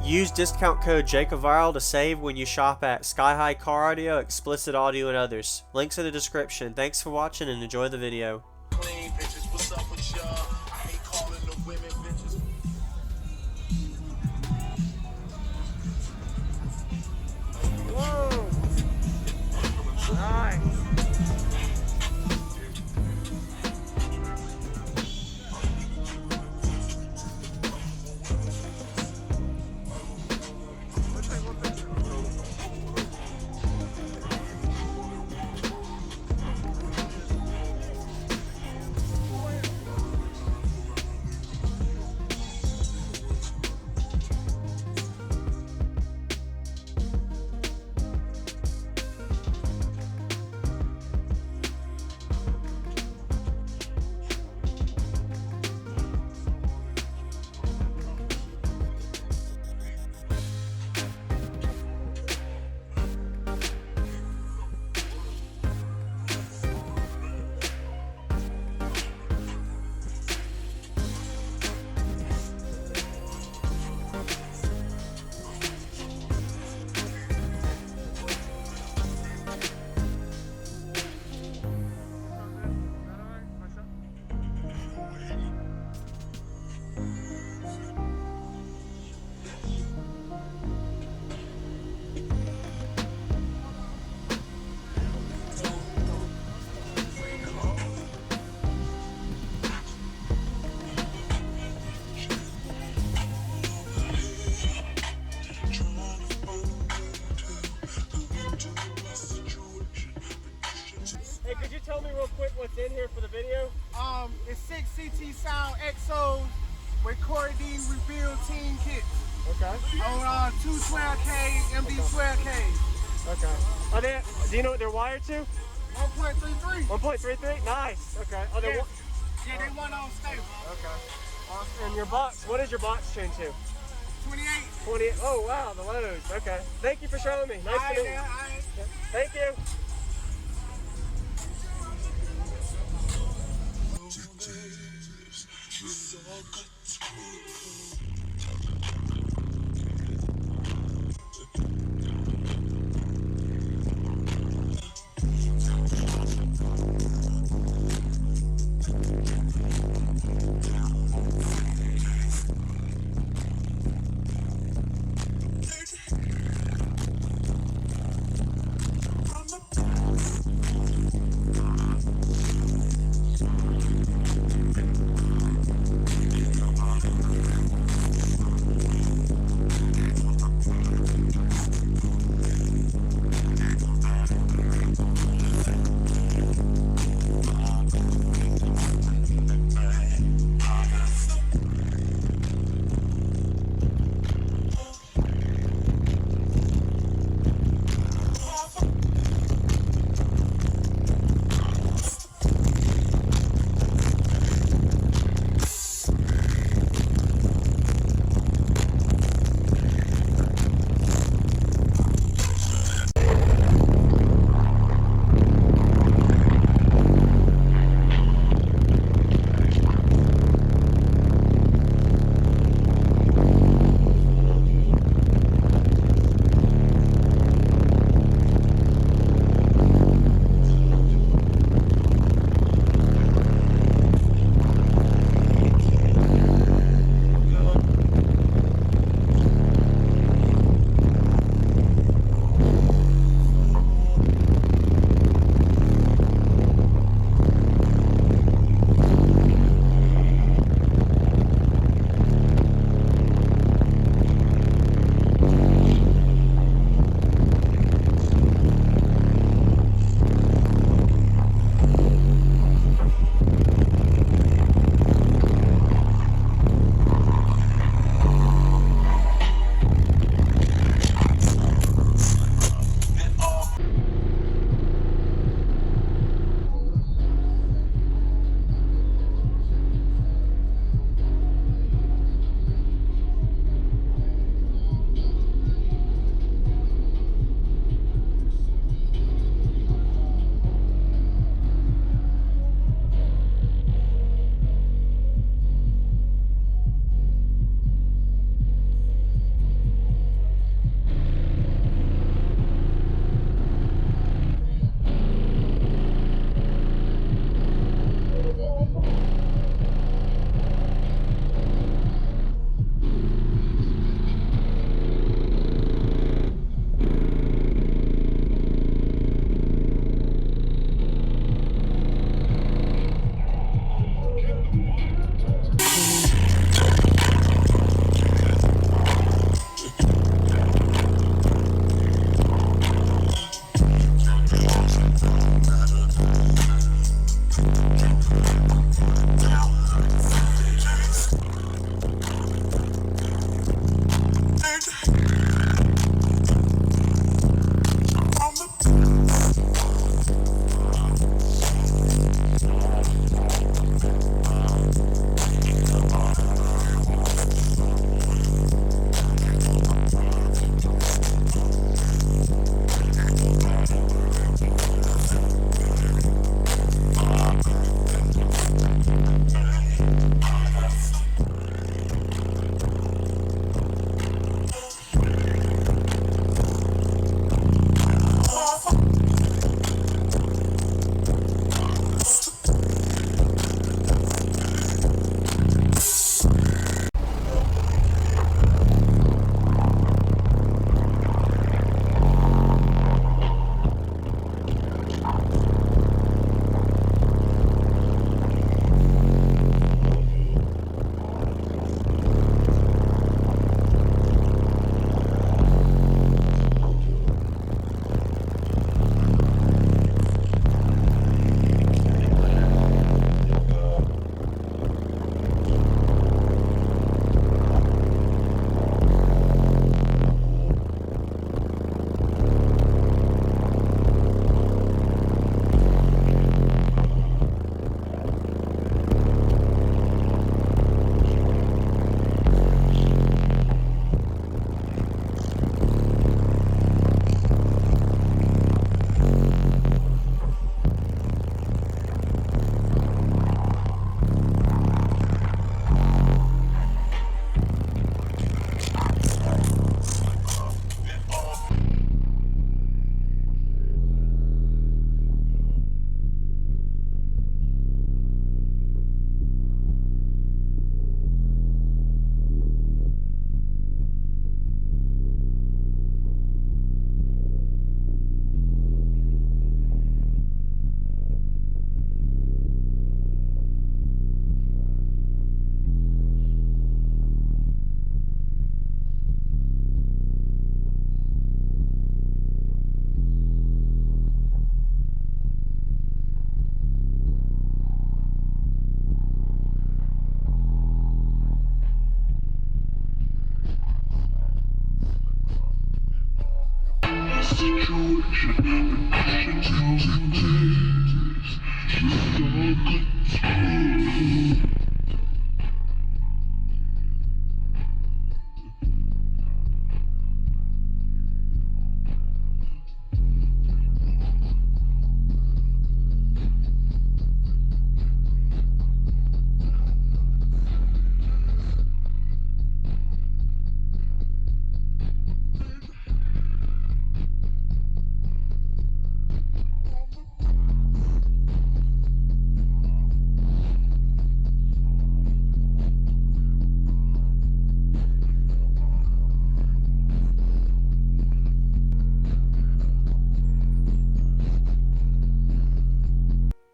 Use discount code JACOVIRAL to save when you shop at Sky High Car Audio, Explicit Audio, and others. Links in the description. Thanks for watching and enjoy the video. Clean bitches, what's up with y'all? I hate calling the women bitches. Whoa! Nice! Hey, could you tell me real quick what's in here for the video? It's 6 CT Sound XOs with Corey D rebuild team kits. Okay. On 212K, MD 12K. Okay. Are they? Do you know what they're wired to? 1.33. 1.33. Nice. Okay. Are they? Yeah, yeah, they went on stable. Okay. Awesome. And your box? What is your box tuned to? 28. 28. Oh wow, the lows. Okay. Thank you for showing me. Nice to meet you. Thank you.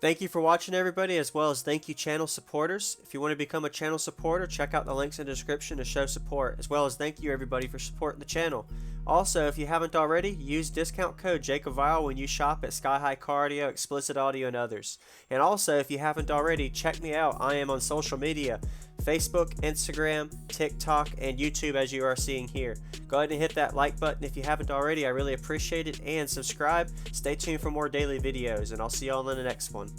Thank you for watching, everybody, as well as thank you channel supporters. If you want to become a channel supporter, check out the links in the description to show support, as well as thank you everybody for supporting the channel. Also, if you haven't already, use discount code JacobVile when you shop at Sky High Cardio, Explicit Audio, and others. And also, if you haven't already, check me out. I am on social media, Facebook, Instagram, TikTok, and YouTube, as you are seeing here. Go ahead and hit that like button if you haven't already. I really appreciate it. And subscribe. Stay tuned for more daily videos, and I'll see y'all in the next one.